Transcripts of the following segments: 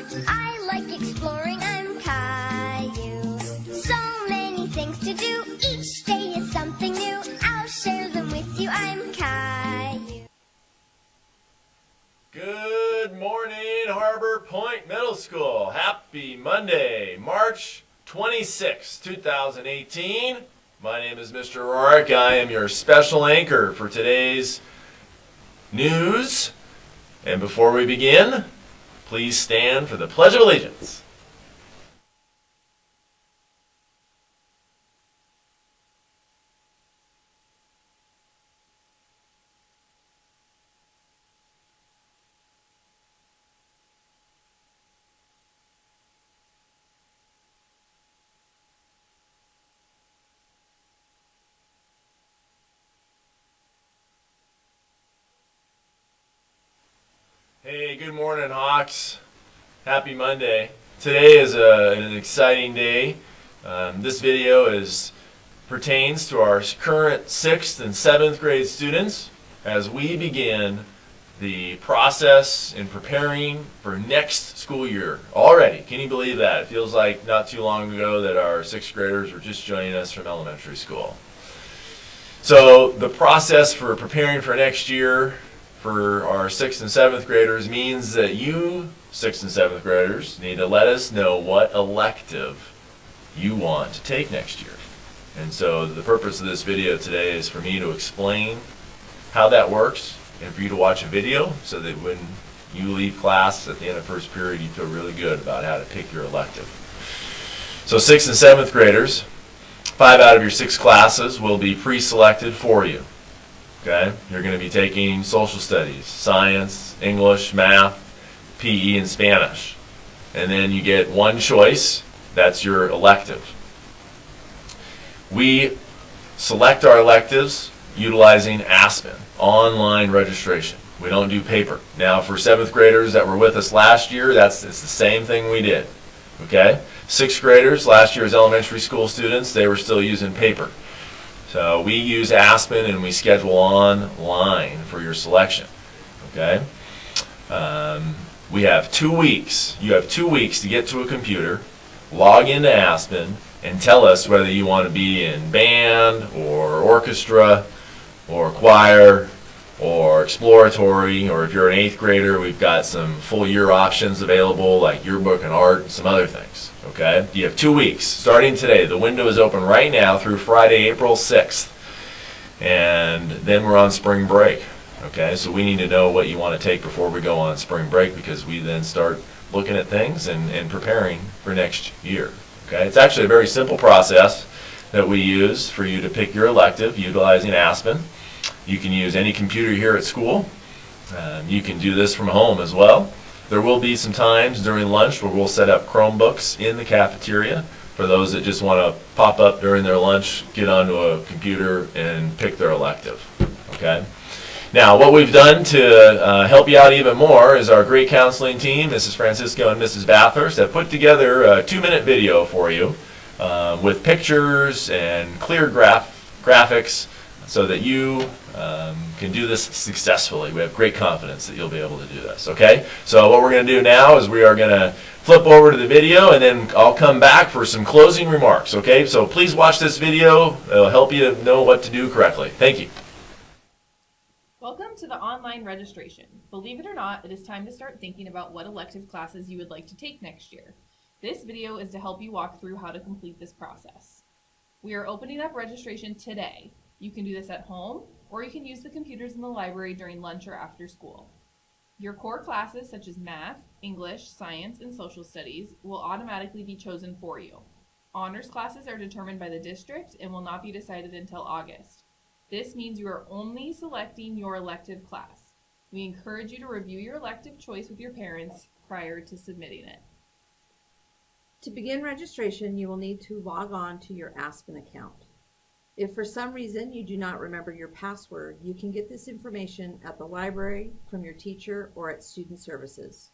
I like exploring, I'm Caillou. So many things to do, each day is something new. I'll share them with you, I'm Caillou. Good morning, Harbor Point Middle School. Happy Monday, March 26, 2018. My name is Mr. Rorich. I am your special anchor for today's news. And before we begin, please stand for the Pledge of Allegiance. Hey, good morning, Hawks. Happy Monday. Today is an exciting day. This video pertains to our current 6th and 7th grade students as we begin the process in preparing for next school year. Already, can you believe that? It feels like not too long ago that our 6th graders were just joining us from elementary school. So the process for preparing for next year for our 6th and 7th graders means that you 6th and 7th graders need to let us know what elective you want to take next year. And so the purpose of this video today is for me to explain how that works and for you to watch a video so that when you leave class at the end of first period you feel really good about how to pick your elective. So 6th and 7th graders, 5 out of your 6 classes will be pre-selected for you. Okay? You're going to be taking social studies, science, English, math, PE, and Spanish. And then you get one choice, that's your elective. We select our electives utilizing Aspen, online registration. We don't do paper. Now for 7th graders that were with us last year, it's the same thing we did. Okay? 6th graders, last year's elementary school students, they were still using paper. So we use Aspen and we schedule online for your selection. Okay? We have 2 weeks. You have 2 weeks to get to a computer, log into Aspen, and tell us whether you want to be in band or orchestra or choir or exploratory, or if you're an 8th grader, we've got some full year options available like yearbook and art and some other things. Okay? You have 2 weeks starting today. The window is open right now through Friday, April 6th. And then we're on spring break. Okay? So we need to know what you want to take before we go on spring break because we then start looking at things and preparing for next year. Okay? It's actually a very simple process that we use for you to pick your elective utilizing Aspen. You can use any computer here at school. You can do this from home as well. There will be some times during lunch where we'll set up Chromebooks in the cafeteria for those that just want to pop up during their lunch, get onto a computer, and pick their elective. Okay? Now, what we've done to help you out even more is our great counseling team, Mrs. Francisco and Mrs. Bathurst, have put together a 2-minute video for you with pictures and clear graphics so that you can do this successfully. We have great confidence that you'll be able to do this. Okay? So what we're going to do now is we are going to flip over to the video and then I'll come back for some closing remarks. Okay? So please watch this video. It'll help you know what to do correctly. Thank you. Welcome to the online registration. Believe it or not, it is time to start thinking about what elective classes you would like to take next year. This video is to help you walk through how to complete this process. We are opening up registration today. You can do this at home, or you can use the computers in the library during lunch or after school. Your core classes such as math, English, science, and social studies will automatically be chosen for you. Honors classes are determined by the district and will not be decided until August. This means you are only selecting your elective class. We encourage you to review your elective choice with your parents prior to submitting it. To begin registration, you will need to log on to your Aspen account. If for some reason you do not remember your password, you can get this information at the library, from your teacher, or at Student Services.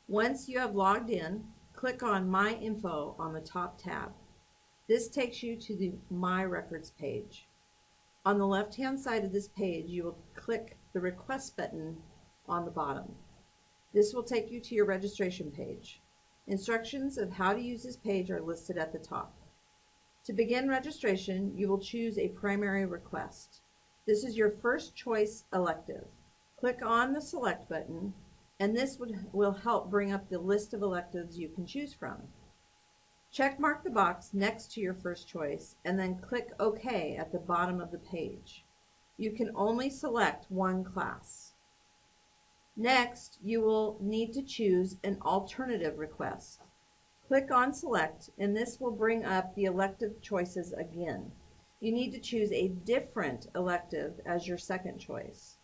Once you have logged in, click on My Info on the top tab. This takes you to the My Records page. On the left-hand side of this page, you will click the Request button on the bottom. This will take you to your registration page. Instructions of how to use this page are listed at the top. To begin registration, you will choose a primary request. This is your first choice elective. Click on the Select button, and this will help bring up the list of electives you can choose from. Check mark the box next to your first choice, and then click OK at the bottom of the page. You can only select one class. Next, you will need to choose an alternative request. Click on Select, and this will bring up the elective choices again. You need to choose a different elective as your second choice.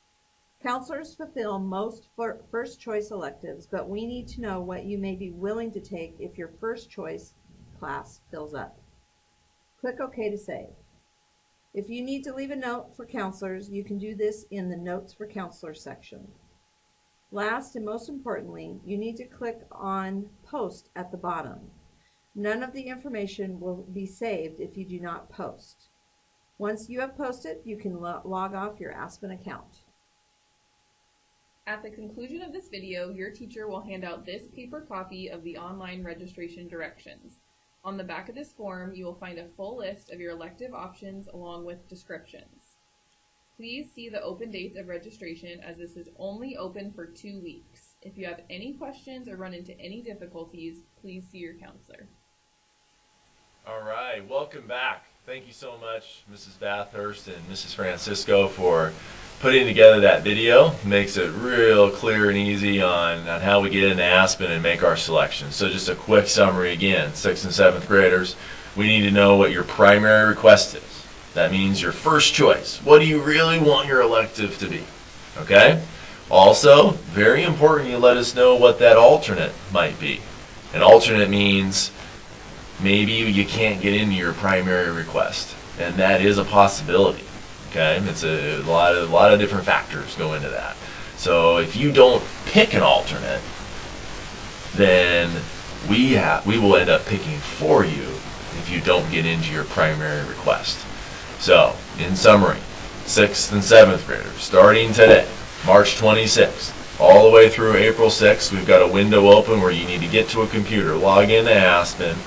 Counselors fulfill most first choice electives, but we need to know what you may be willing to take if your first choice class fills up. Click OK to save. If you need to leave a note for counselors, you can do this in the Notes for Counselors section. Last and most importantly, you need to click on Post at the bottom. None of the information will be saved if you do not post. Once you have posted, you can log off your Aspen account. At the conclusion of this video, your teacher will hand out this paper copy of the online registration directions. On the back of this form, you will find a full list of your elective options along with descriptions. Please see the open dates of registration, as this is only open for 2 weeks. If you have any questions or run into any difficulties, please see your counselor. All right, welcome back. Thank you so much, Mrs. Bathurst and Mrs. Francisco, for putting together that video. Makes it real clear and easy on how we get into Aspen and make our selections. So just a quick summary again. 6th and 7th graders, we need to know what your primary request is. That means your first choice. What do you really want your elective to be? Okay? Also, very important, you let us know what that alternate might be. An alternate means maybe you can't get into your primary request, and that is a possibility. Okay? It's a lot of different factors go into that. So if you don't pick an alternate, then we will end up picking for you if you don't get into your primary request. So, in summary, 6th and 7th graders, starting today, March 26th, all the way through April 6th, we've got a window open where you need to get to a computer, log into Aspen,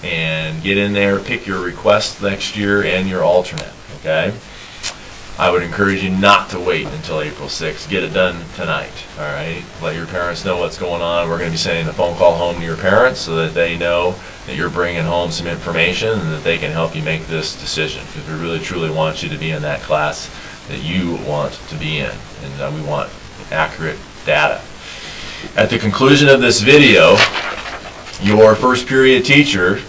and get in there, pick your request next year and your alternate, okay? I would encourage you not to wait until April 6th. Get it done tonight, all right? Let your parents know what's going on. We're going to be sending a phone call home to your parents so that they know that you're bringing home some information and that they can help you make this decision, because we really truly want you to be in that class that you want to be in, and we want accurate data. At the conclusion of this video, your first period teacher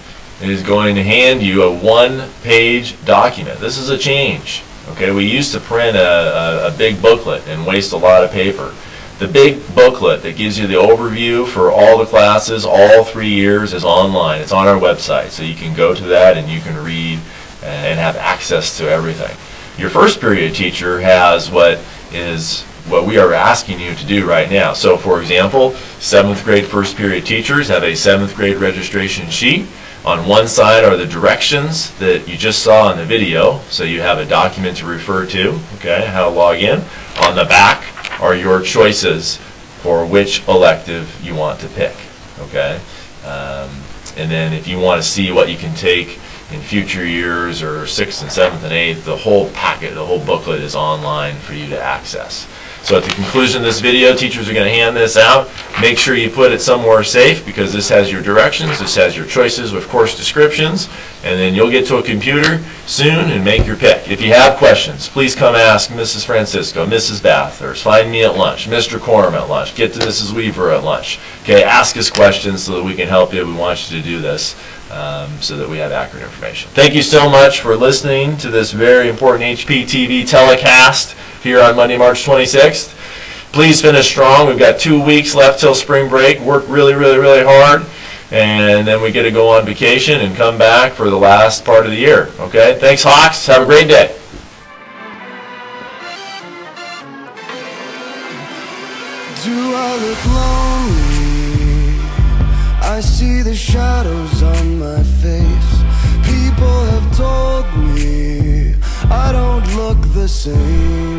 is going to hand you a one-page document. This is a change. Okay, we used to print a big booklet and waste a lot of paper. The big booklet that gives you the overview for all the classes, all 3 years, is online. It's on our website, so you can go to that and you can read and have access to everything. Your first period teacher has what we are asking you to do right now. So for example, 7th grade first period teachers have a 7th grade registration sheet. On one side are the directions that you just saw in the video, so you have a document to refer to, okay, how to log in. On the back are your choices for which elective you want to pick, okay? And then if you want to see what you can take in future years, or 6th and 7th and 8th, the whole packet, the whole booklet is online for you to access. So at the conclusion of this video, teachers are going to hand this out. Make sure you put it somewhere safe, because this has your directions, this has your choices with course descriptions, and then you'll get to a computer soon and make your pick. If you have questions, please come ask Mrs. Francisco, Mrs. Bathurst, find me at lunch, Mr. Corum at lunch, get to Mrs. Weaver at lunch. Okay, ask us questions so that we can help you. We want you to do this so that we have accurate information. Thank you so much for listening to this very important hptv telecast here on Monday, March 26th. Please finish strong. We've got 2 weeks left till spring break. Work really, really, really hard. And then we get to go on vacation and come back for the last part of the year. Okay? Thanks, Hawks. Have a great day. Do I look lonely? I see the shadows on my face. People have told me I don't look the same.